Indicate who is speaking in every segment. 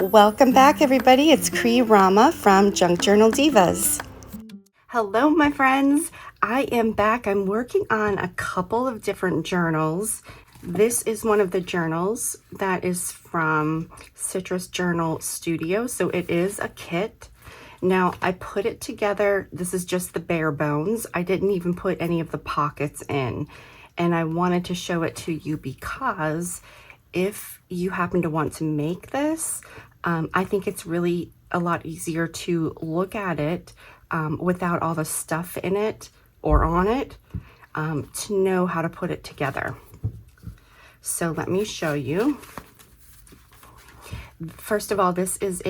Speaker 1: Welcome back, everybody. It's Rama from Junk Journal Divas. Hello, my friends. I am back. I'm working on a couple of different journals. This is one of the journals that is from citrusjournalstudio, so it is a kit. Now, I put it together. This is just the bare bones. I didn't even put any of the pockets in, and I wanted to show it to you because if you happen to want to make this, I think it's really a lot easier to look at it without all the stuff in it or on it to know how to put it together. So let me show you. First of all, this is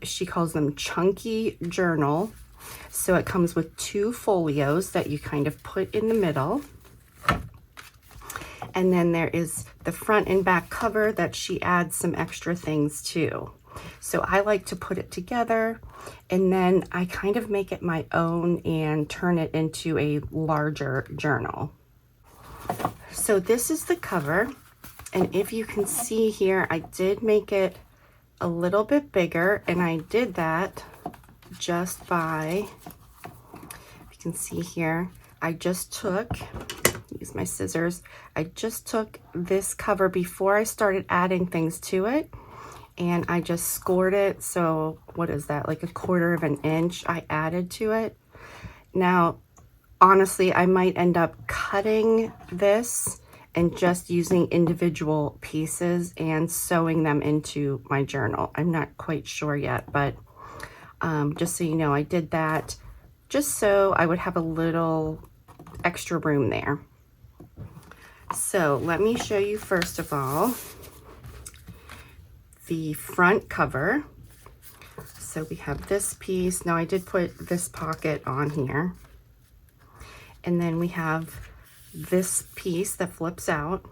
Speaker 1: she calls them chunky journal. So it comes with 2 folios that you kind of put in the middle. And then there is the front and back cover that she adds some extra things to. So I like to put it together and then I kind of make it my own and turn it into a larger journal. So this is the cover. And if you can see here, I did make it a little bit bigger, and I did that just by, you can see here, I just took, use my scissors, I just took this cover before I started adding things to it, and I just scored it. So what is that, like 1/4 of an inch I added to it. Now, honestly, I might end up cutting this and just using individual pieces and sewing them into my journal. I'm not quite sure yet, but just so you know, I did that just so I would have a little extra room there. So let me show you first of all the front cover. So we have this piece. Now I did put this pocket on here. And then we have this piece that flips out.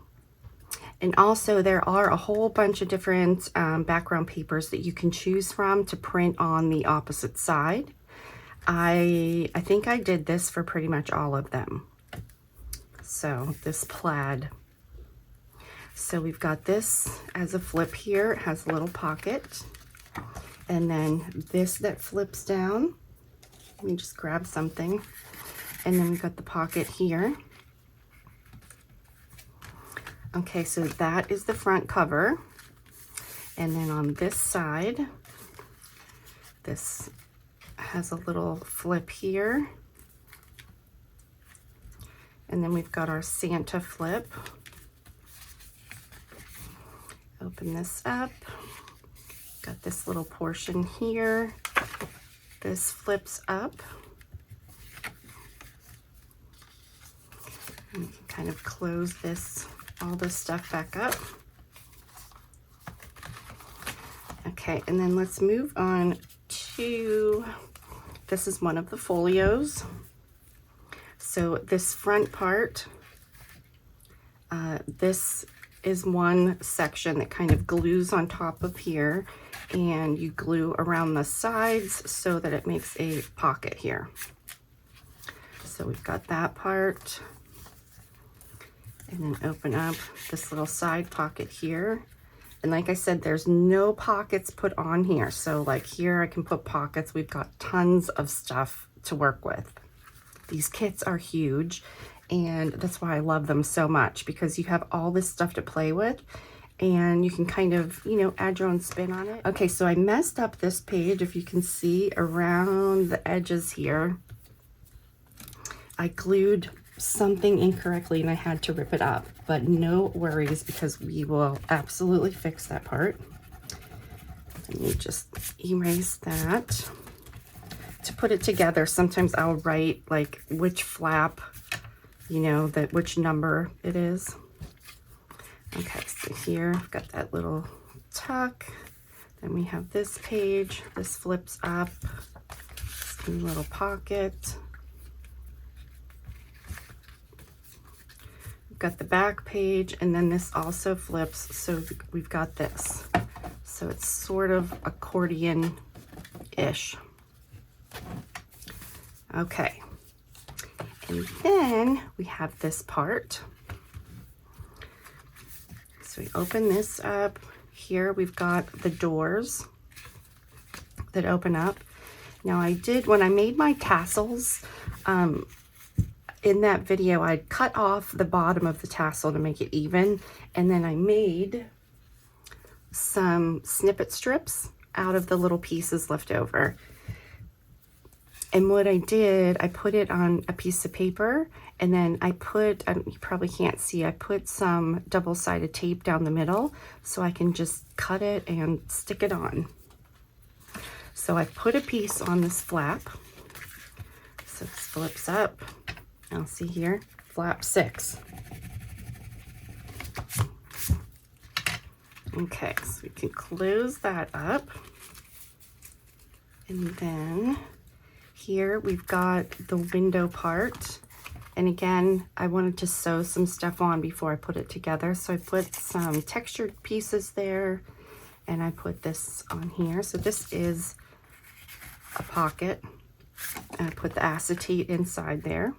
Speaker 1: And also there are a whole bunch of different background papers that you can choose from to print on the opposite side. I think I did this for pretty much all of them. So this plaid. So we've got this as a flip here. It has a little pocket. And then this that flips down. Let me just grab something. And then we've got the pocket here. Okay, so that is the front cover. And then on this side, this has a little flip here. And then we've got our Santa flip. Open this up. Got this little portion here. This flips up. And you can kind of close all this stuff back up. Okay, and then let's move on to, this is one of the folios. So this front part, this is one section that kind of glues on top of here, and you glue around the sides so that it makes a pocket here. So we've got that part. And then open up this little side pocket here. And like I said, there's no pockets put on here. So like here I can put pockets. We've got tons of stuff to work with. These kits are huge, and that's why I love them so much, because you have all this stuff to play with and you can kind of, you know, add your own spin on it. Okay, so I messed up this page. If you can see around the edges here, I glued something incorrectly and I had to rip it up, but no worries, because we will absolutely fix that part. Let me just erase that. To put it together, sometimes I'll write like which flap, you know, which number it is. Okay, so here I've got that little tuck. Then we have this page. This flips up. This little pocket. Got the back page, and then this also flips, so we've got this. So it's sort of accordion-ish. Okay, and then we have this part. So we open this up. Here we've got the doors. that open up. Now I did, when I made my tassels, in that video, I cut off the bottom of the tassel to make it even, and then I made some snippet strips out of the little pieces left over. And what I did, I put it on a piece of paper, and then I put, you probably can't see, I put some double-sided tape down the middle so I can just cut it and stick it on. So I put a piece on this flap, so this flips up. I'll see here, flap 6. Okay, so we can close that up. And then here we've got the window part. And again, I wanted to sew some stuff on before I put it together. So I put some textured pieces there, and I put this on here. So this is a pocket. And I put the acetate inside there.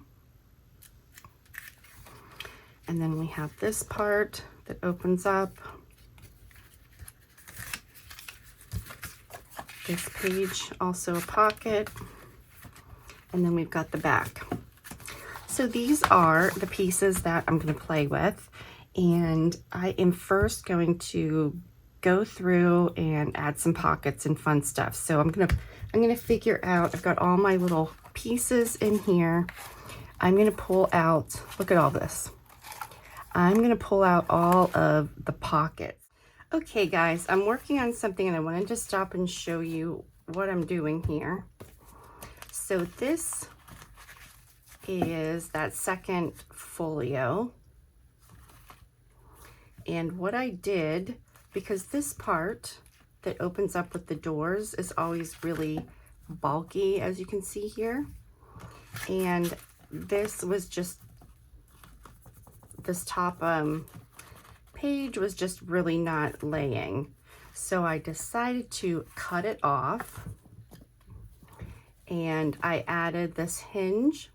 Speaker 1: And then we have this part that opens up. This page, also a pocket. And then we've got the back. So these are the pieces that I'm going to play with. And I am first going to go through and add some pockets and fun stuff. So I'm gonna figure out, I've got all my little pieces in here. I'm going to pull out, look at all this. I'm going to pull out all of the pockets. Okay guys, I'm working on something and I wanted to stop and show you what I'm doing here. So this is that second folio. And what I did, because this part that opens up with the doors is always really bulky, as you can see here. And this was just, this top page was just really not laying. So I decided to cut it off, and I added this hinge.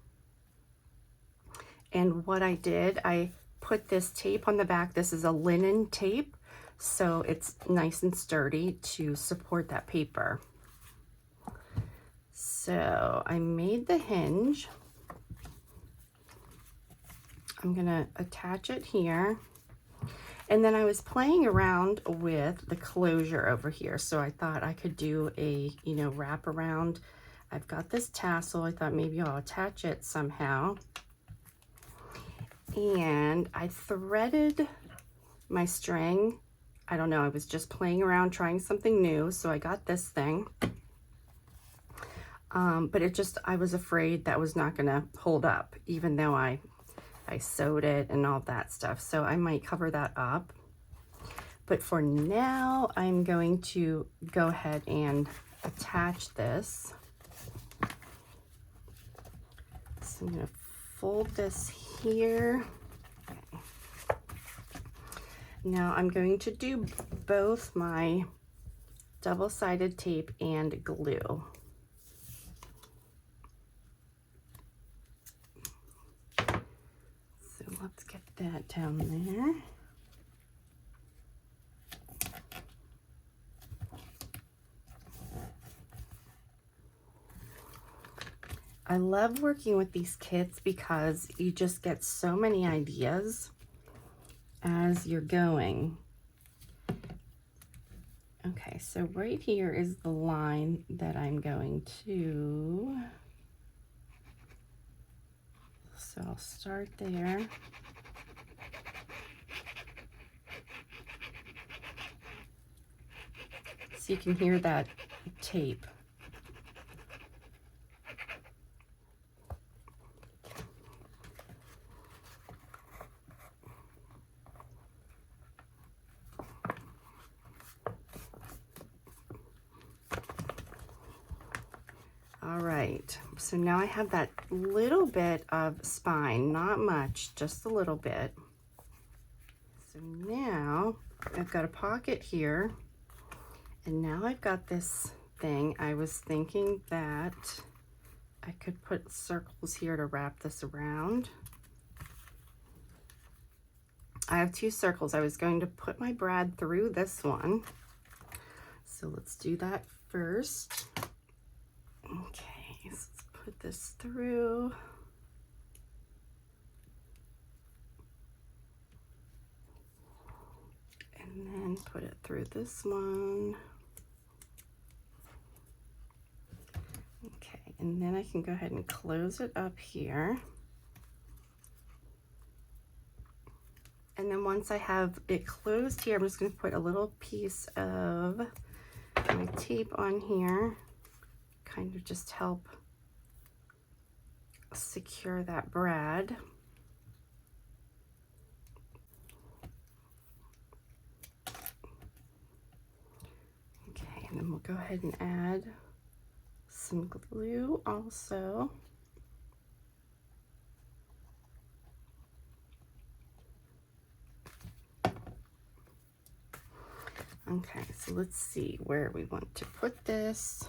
Speaker 1: And what I did, I put this tape on the back. This is a linen tape, so it's nice and sturdy to support that paper. So I made the hinge. I'm gonna attach it here. And then I was playing around with the closure over here. So I thought I could do a, wrap around. I've got this tassel. I thought maybe I'll attach it somehow. And I threaded my string. I don't know, I was just playing around, trying something new. So I got this thing. But I was afraid that was not gonna hold up, even though I sewed it and all that stuff. So I might cover that up. But for now, I'm going to go ahead and attach this. So I'm gonna fold this here. Okay. Now I'm going to do both my double-sided tape and glue. So let's get that down there. I love working with these kits because you just get so many ideas as you're going. Okay, so right here is the line that I'm going to. So I'll start there. So you can hear that tape. All right, so now I have that little bit of spine, not much, just a little bit. So now I've got a pocket here, and now I've got this thing. I was thinking that I could put circles here to wrap this around. I have 2 circles. I was going to put my brad through this one. So let's do that first. Okay, so let's put this through. And then put it through this one. Okay, and then I can go ahead and close it up here. And then once I have it closed here, I'm just going to put a little piece of my tape on here, kind of just help secure that brad. Okay, and then we'll go ahead and add some glue also. Okay, so let's see where we want to put this.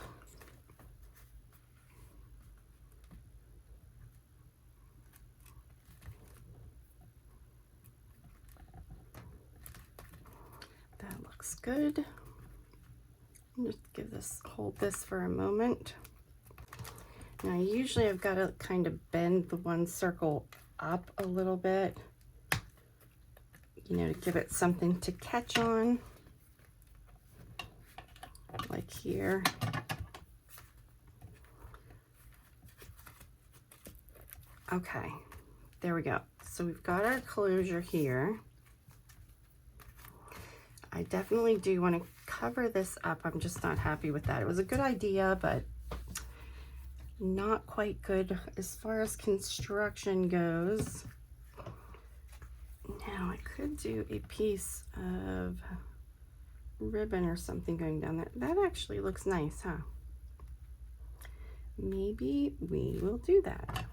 Speaker 1: That looks good. Just hold this for a moment. Now usually I've got to kind of bend the one circle up a little bit, you know, to give it something to catch on. Like here. Okay, there we go. So we've got our closure here. I definitely do want to cover this up. I'm just not happy with that. It was a good idea, but not quite good as far as construction goes. Now I could do a piece of ribbon or something going down there. That actually looks nice, huh? Maybe we will do that.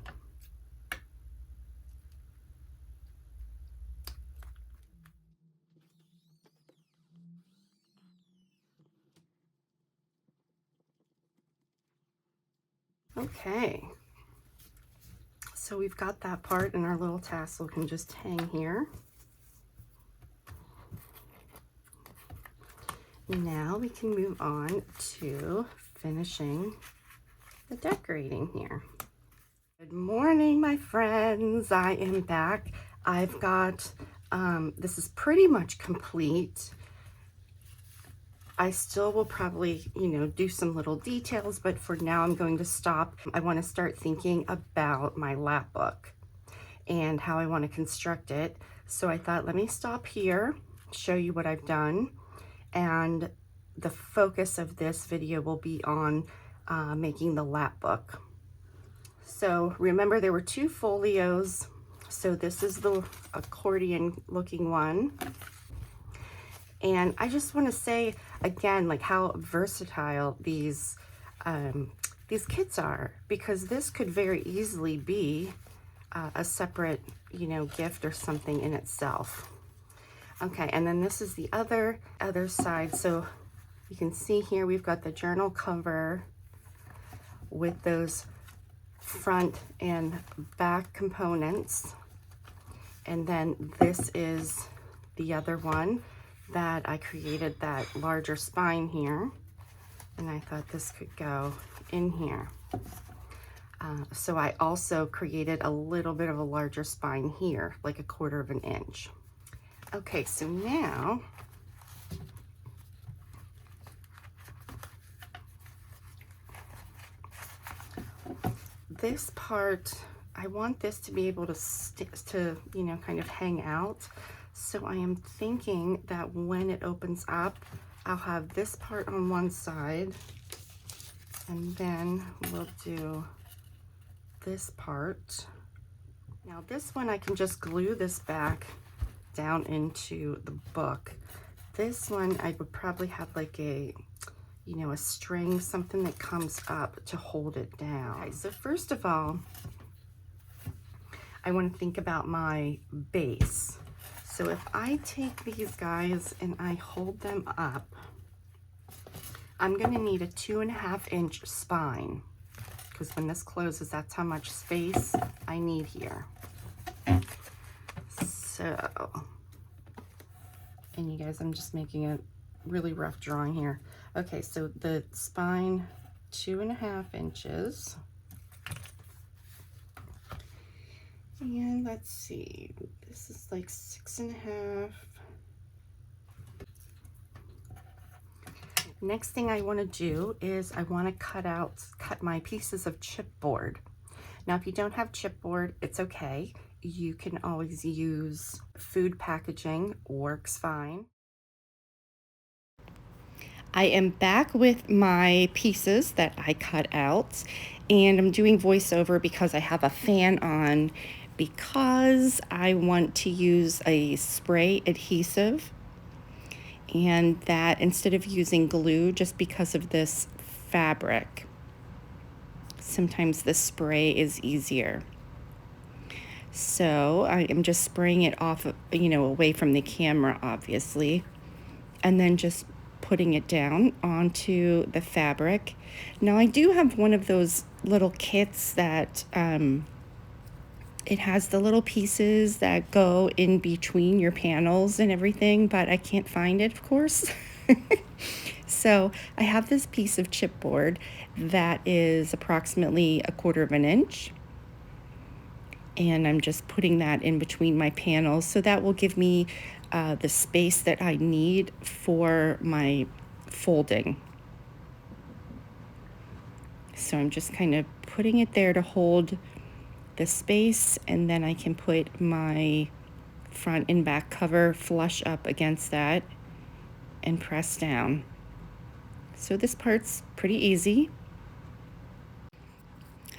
Speaker 1: Okay, so we've got that part, and our little tassel can just hang here. Now we can move on to finishing the decorating here. Good morning, my friends. I am back. I've got, this is pretty much complete. I still will probably, you know, do some little details, but for now I'm going to stop. I want to start thinking about my lapbook and how I want to construct it. So I thought, let me stop here, show you what I've done. And the focus of this video will be on making the lapbook. So remember, there were 2 folios. So this is the accordion looking one. And I just want to say again, like how versatile these kits are, because this could very easily be a separate, you know, gift or something in itself. Okay, and then this is the other side. So you can see here we've got the journal cover with those front and back components. And then this is the other one that I created, that larger spine here. And I thought this could go in here. So I also created a little bit of a larger spine here, like 1/4 of an inch. Okay, so now this part, I want this to be able to you know, kind of hang out. So I am thinking that when it opens up, I'll have this part on one side, and then we'll do this part. Now this one, I can just glue this back down into the book. This one, I would probably have like a, you know, a string, something that comes up to hold it down. Okay, so first of all, I want to think about my base. So if I take these guys and I hold them up, I'm going to need a 2.5 inch spine, because when this closes, that's how much space I need here. So, and you guys, I'm just making a really rough drawing here. Okay, so the spine, 2.5 inches. And let's see, this is like 6.5. Next thing I want to do is I want to cut my pieces of chipboard. Now, if you don't have chipboard, it's okay. You can always use food packaging, works fine. I am back with my pieces that I cut out, and I'm doing voiceover because I have a fan on, because I want to use a spray adhesive, and that instead of using glue, just because of this fabric, sometimes the spray is easier. So I am just spraying it off, away from the camera, obviously, and then just putting it down onto the fabric. Now, I do have one of those little kits that it has the little pieces that go in between your panels and everything, but I can't find it, of course. So I have this piece of chipboard that is approximately 1/4 inch. And I'm just putting that in between my panels, so that will give me the space that I need for my folding. So I'm just kind of putting it there to hold the space, and then I can put my front and back cover flush up against that and press down. So this part's pretty easy.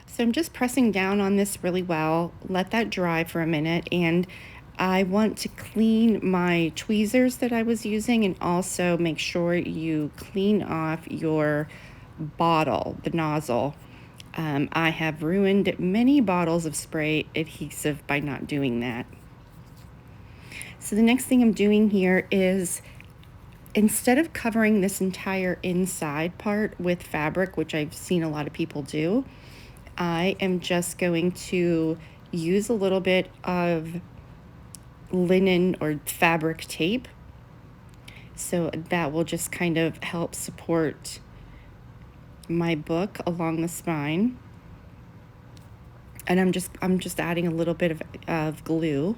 Speaker 1: So I'm just pressing down on this really well, let that dry for a minute, and I want to clean my tweezers that I was using, and also make sure you clean off your bottle, the nozzle. I have ruined many bottles of spray adhesive by not doing that. So the next thing I'm doing here is, instead of covering this entire inside part with fabric, which I've seen a lot of people do, I am just going to use a little bit of linen or fabric tape. So that will just kind of help support my book along the spine. And I'm just adding a little bit of glue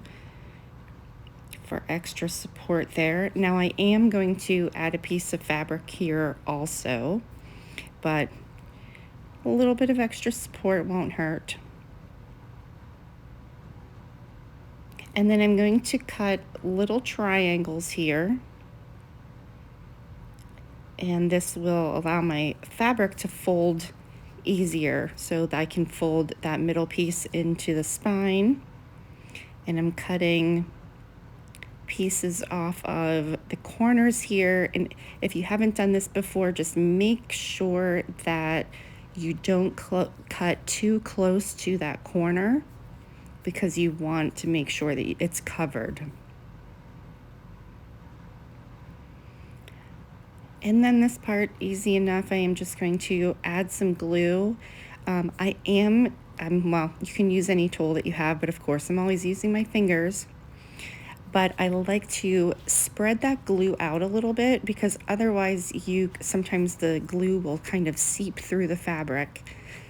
Speaker 1: for extra support there. Now I am going to add a piece of fabric here also, but a little bit of extra support won't hurt. And then I'm going to cut little triangles here. And this will allow my fabric to fold easier, so that I can fold that middle piece into the spine. And I'm cutting pieces off of the corners here. And if you haven't done this before, just make sure that you don't cut too close to that corner, because you want to make sure that it's covered. And then this part, easy enough. I am just going to add some glue. Well, you can use any tool that you have, but of course I'm always using my fingers. But I like to spread that glue out a little bit, because otherwise sometimes the glue will kind of seep through the fabric.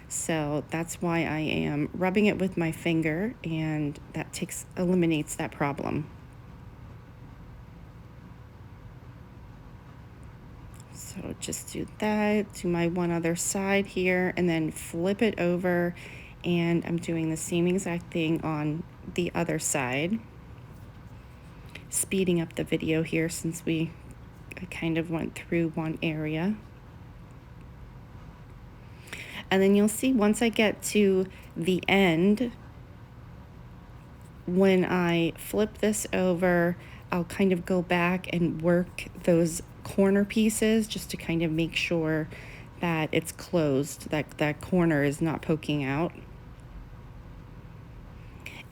Speaker 1: So that's why I am rubbing it with my finger, and that eliminates that problem. So just do that, do my one other side here, and then flip it over, and I'm doing the same exact thing on the other side. Speeding up the video here since I kind of went through one area. And then you'll see once I get to the end, when I flip this over, I'll kind of go back and work those corner pieces just to kind of make sure that it's closed, that corner is not poking out.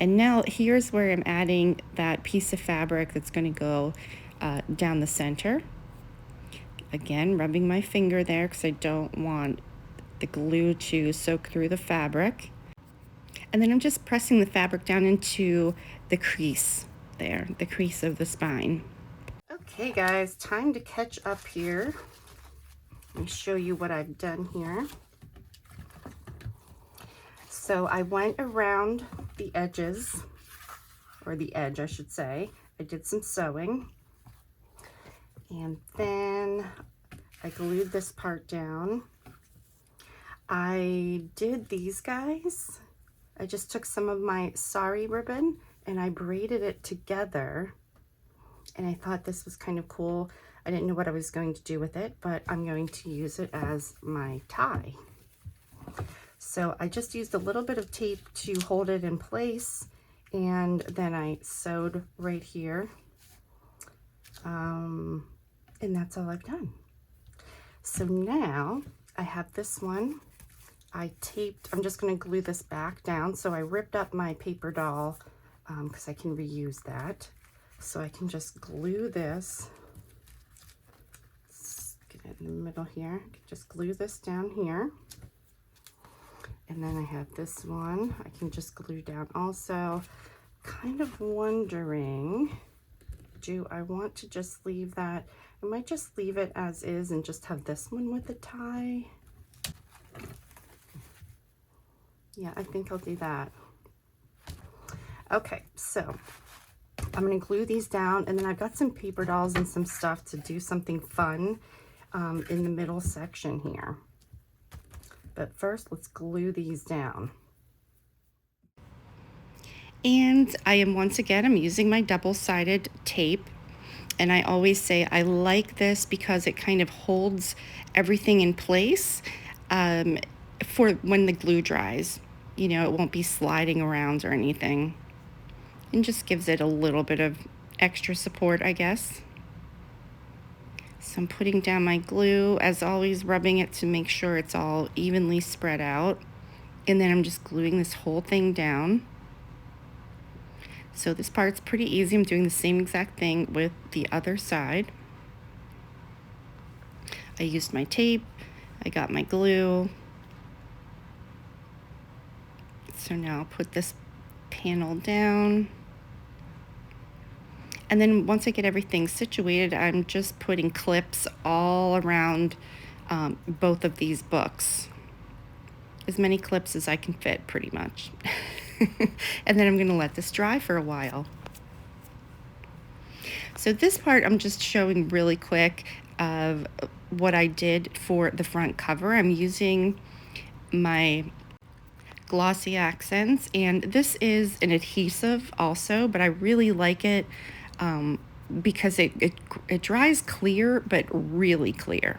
Speaker 1: And now here's where I'm adding that piece of fabric that's going to go down the center. Again, rubbing my finger there because I don't want the glue to soak through the fabric. And then I'm just pressing the fabric down into the crease there, the crease of the spine. Okay guys, time to catch up here. Let me show you what I've done here. So I went around the edges, or the edge I should say. I did some sewing, and then I glued this part down. I did these guys. I just took some of my sari ribbon and I braided it together, and I thought this was kind of cool. I didn't know what I was going to do with it, but I'm going to use it as my tie. So I just used a little bit of tape to hold it in place, and then I sewed right here. And that's all I've done. So now I have this one. I taped, I'm just going to glue this back down. So I ripped up my paper doll because I can reuse that. So I can just glue this. Let's get it in the middle here. Just glue this down here. And then I have this one I can just glue down also. Kind of wondering, do I want to just leave that? I might just leave it as is and just have this one with a tie. Yeah, I think I'll do that. Okay, so I'm going to glue these down, and then I've got some paper dolls and some stuff to do something fun in the middle section here. But first, let's glue these down. And I am once again, I'm using my double-sided tape. And I always say I like this because it kind of holds everything in place for when the glue dries. You know, it won't be sliding around or anything. And just gives it a little bit of extra support, I guess. So I'm putting down my glue, as always, rubbing it to make sure it's all evenly spread out. And then I'm just gluing this whole thing down. So this part's pretty easy. I'm doing the same exact thing with the other side. I used my tape, I got my glue. So now I'll put this panel down. And then once I get everything situated, I'm just putting clips all around both of these books. As many clips as I can fit, pretty much. And then I'm going to let this dry for a while. So this part I'm just showing really quick of what I did for the front cover. I'm using my glossy accents, and this is an adhesive also, but I really like it because it dries clear, but really clear.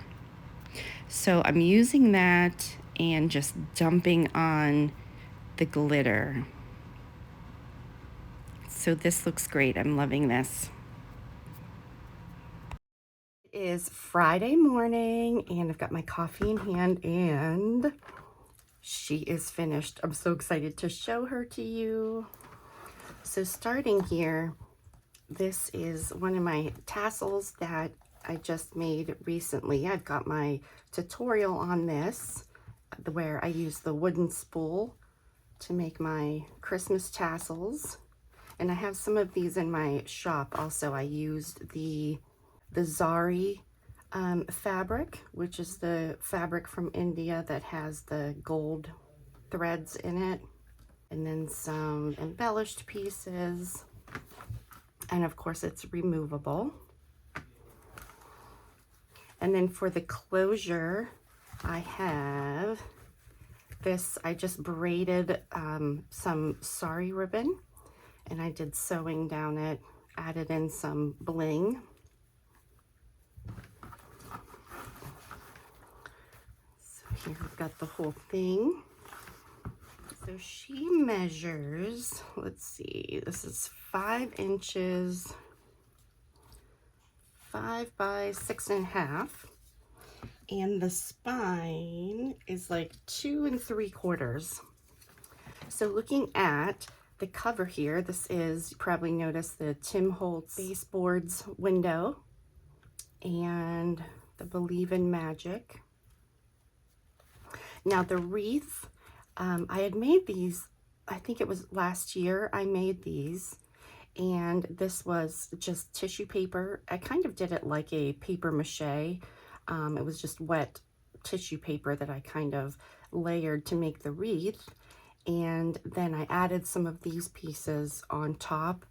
Speaker 1: So I'm using that and just dumping on the glitter. So this looks great. I'm loving this. It is Friday morning and I've got my coffee in hand and she is finished. I'm so excited to show her to you. So starting here, this is one of my tassels that I just made recently. I've got my tutorial on this where I use the wooden spool to make my Christmas tassels, and I have some of these in my shop also. I used the zari fabric, which is the fabric from India that has the gold threads in it, and then some embellished pieces, and of course it's removable. And then for the closure, I have this. I just braided some sari ribbon, and I did sewing down it, added in some bling. So here we've got the whole thing. So she measures, let's see, this is 5 inches, 5 by 6.5. And the spine is like 2 3/4. So looking at the cover here, this is, you probably noticed the Tim Holtz baseboards window and the Believe in Magic. Now the wreath, I had made these, I think it was last year I made these, and this was just tissue paper. I kind of did it like a paper mache. It was just wet tissue paper that I kind of layered to make the wreath. And then I added some of these pieces on top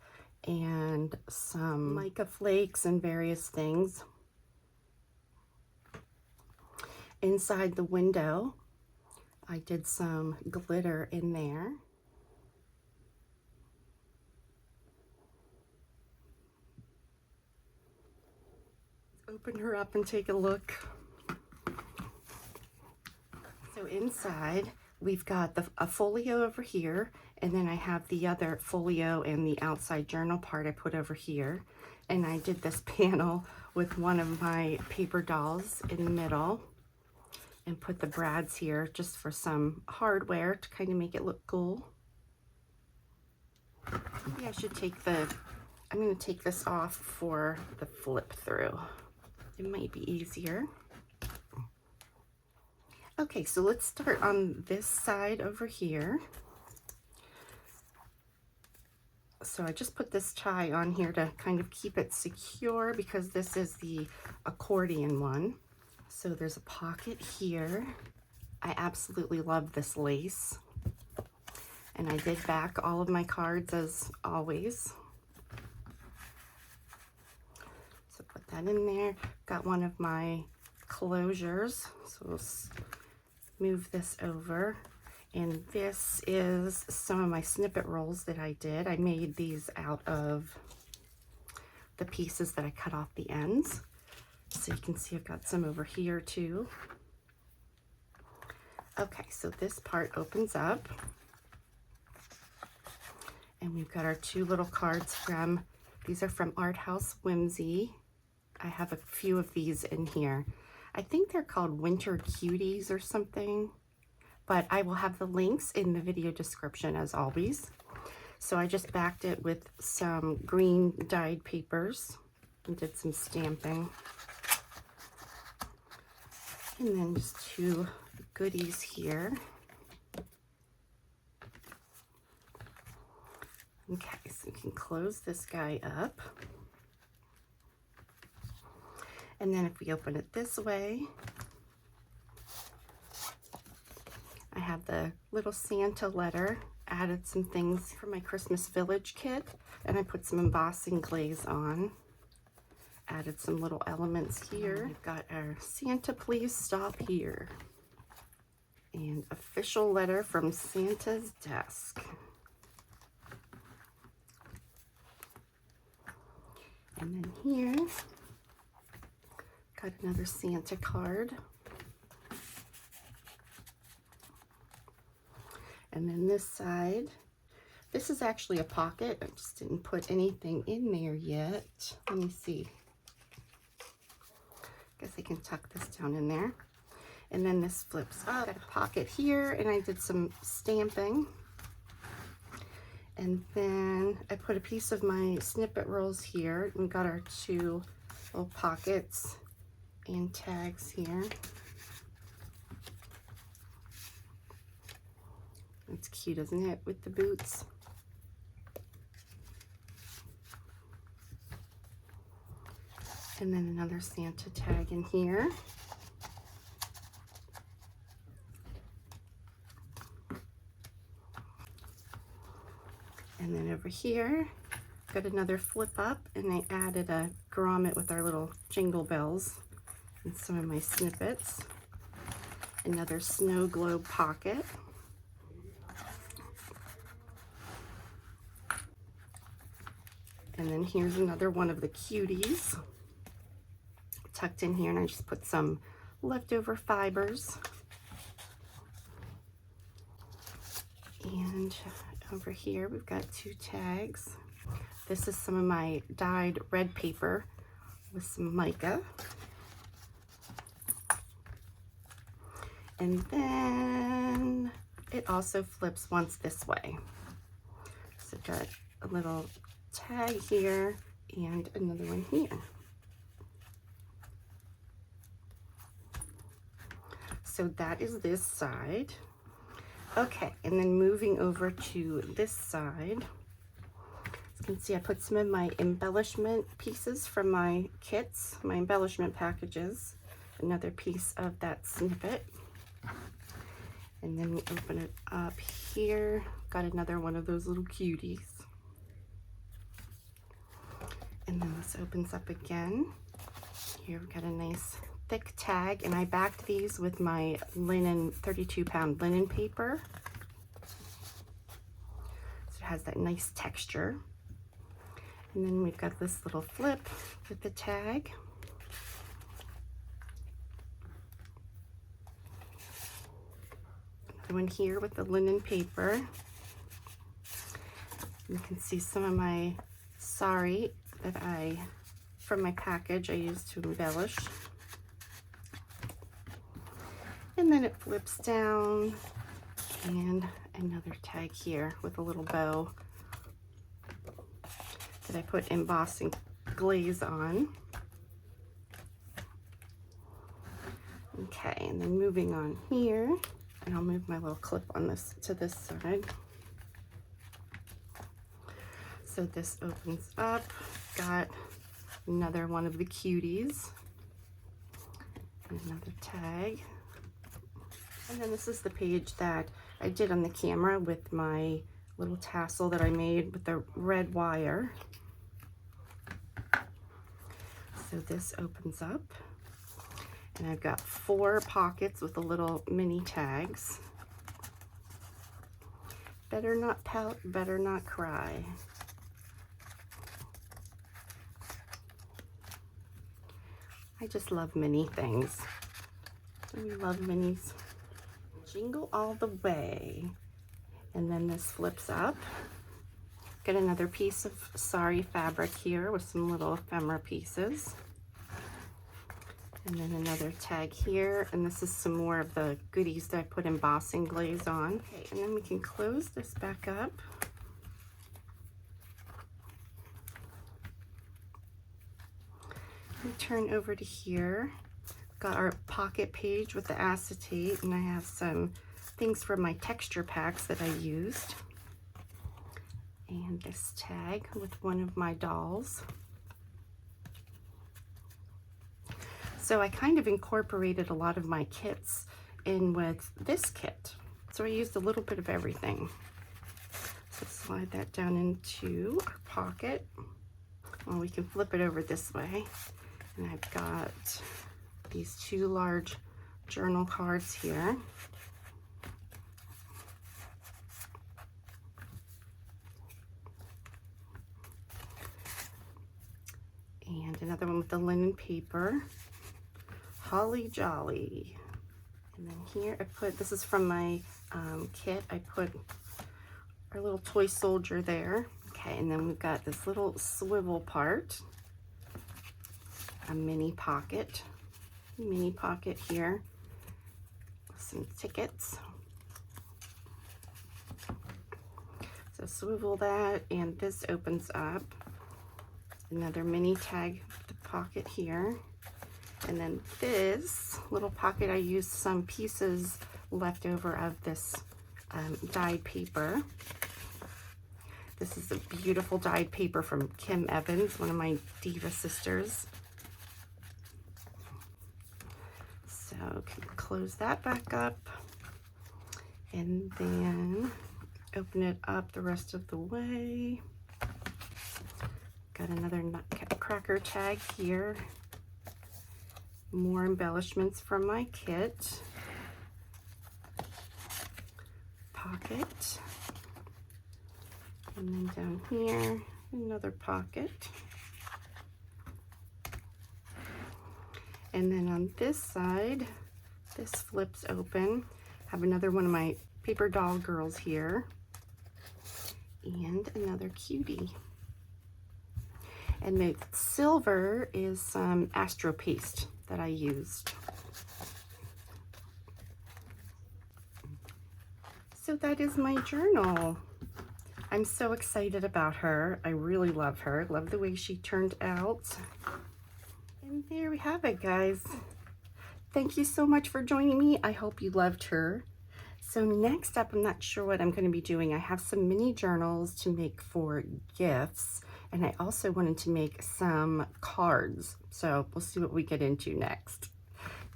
Speaker 1: and some mica flakes and various things. Inside the window, I did some glitter in there. Open her up and take a look. So inside, we've got a folio over here, and then I have the other folio and the outside journal part I put over here. And I did this panel with one of my paper dolls in the middle and put the brads here just for some hardware to kind of make it look cool. Maybe I should I'm going to take this off for the flip through. It might be easier. Okay, so let's start on this side over here. So I just put this tie on here to kind of keep it secure because this is the accordion one. So there's a pocket here. I absolutely love this lace. And I did back all of my cards as always. So put that in there. Got one of my closures. So we'll move this over. And this is some of my snippet rolls that I did. I made these out of the pieces that I cut off the ends. So you can see I've got some over here too. Okay, so this part opens up. And we've got our two little cards these are from House Whimsy. I have a few of these in here. I think they're called Winter Cuties or something, but I will have the links in the video description as always. So I just backed it with some green dyed papers and did some stamping. And then just two goodies here. Okay, so we can close this guy up. And then if we open it this way, I have the little Santa letter, added some things for my Christmas Village kit, and I put some embossing glaze on. Added some little elements here. We've got our Santa, please stop here. And official letter from Santa's desk. And then here, got another Santa card. And then this side, this is actually a pocket. I just didn't put anything in there yet. Let me see. Guess I can tuck this down in there. And then this flips up. Got a pocket here, and I did some stamping. And then I put a piece of my snippet rolls here. We got our two little pockets and tags here. That's cute, isn't it, with the boots? And then another Santa tag in here. And then over here, got another flip up, and I added a grommet with our little jingle bells and some of my snippets. Another snow globe pocket. And then here's another one of the cuties tucked in here, and I just put some leftover fibers. And over here we've got two tags. This is some of my dyed red paper with some mica. And then it also flips once this way. So I've got a little tag here and another one here. So that is this side. Okay, and then moving over to this side, as you can see I put some of my embellishment pieces from my kits, my embellishment packages. another piece of that snippet. And then we open it up here. Got another one of those little cuties. And then this opens up again. Here we've got a nice thick tag, and I backed these with my linen, 32-pound linen paper. So it has that nice texture. And then we've got this little flip with the tag. Another one here with the linen paper. You can see some of my sari that from my package I used to embellish. And then it flips down, and another tag here with a little bow that I put embossing glaze on. Okay, and then moving on here, and I'll move my little clip on this to this side. So this opens up, got another one of the cuties, and another tag. And then this is the page that I did on the camera with my little tassel that I made with the red wire. So this opens up, and I've got 4 pockets with the little mini tags. Better not pout, better not cry. I just love mini things. We love minis. Jingle all the way. And then this flips up. Got another piece of sari fabric here with some little ephemera pieces. And then another tag here. And this is some more of the goodies that I put embossing glaze on. Okay, and then we can close this back up. We turn over to here. Got our pocket page with the acetate, and I have some things from my texture packs that I used. And this tag with one of my dolls. So I kind of incorporated a lot of my kits in with this kit. So I used a little bit of everything. So slide that down into our pocket. Well, we can flip it over this way. And I've got these 2 large journal cards here. And another one with the linen paper. Holly Jolly. And then here I put, this is from my kit, I put our little toy soldier there. Okay, and then we've got this little swivel part. A mini pocket here, some tickets. So swivel that, and this opens up. Another mini tag with the pocket here. And then this little pocket, I used some pieces left over of this dyed paper. This is a beautiful dyed paper from Kim Evans, one of my diva sisters. So close that back up, and then open it up the rest of the way. Got another nutcracker tag here. More embellishments from my kit. Pocket. And then down here, another pocket. And then on this side, this flips open. Have another one of my paper doll girls here. And another cutie. And the silver is some Astro paste that I used. So that is my journal. I'm so excited about her. I really love her. Love the way she turned out. And there we have it, guys. Thank you so much for joining me. I hope you loved her. So next up, I'm not sure what I'm going to be doing. I have some mini journals to make for gifts, and I also wanted to make some cards. So we'll see what we get into next.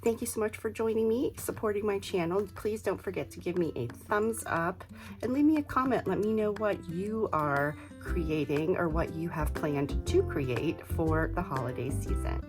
Speaker 1: Thank you so much for joining me, supporting my channel. Please don't forget to give me a thumbs up and leave me a comment. Let me know what you are creating or what you have planned to create for the holiday season.